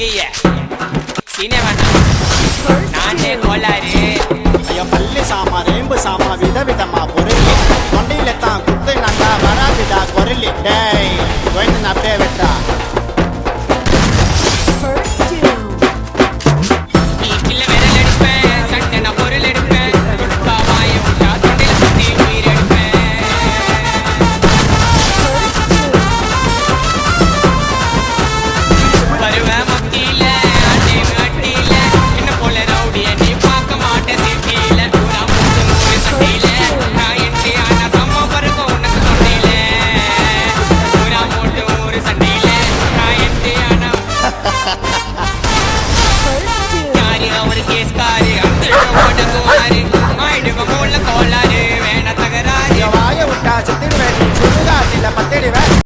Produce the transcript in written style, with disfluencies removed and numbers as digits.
ஐய சீனவண்ணா நானே கோளாறு. ஐயோ பள்ளி சாமா ரேம்பு சாமா விதவிதமா பொருளி தொண்டையில தான் குத்து நண்டா வராதுடா குரலி டேய் கோயந்து அப்படியே வெட்டா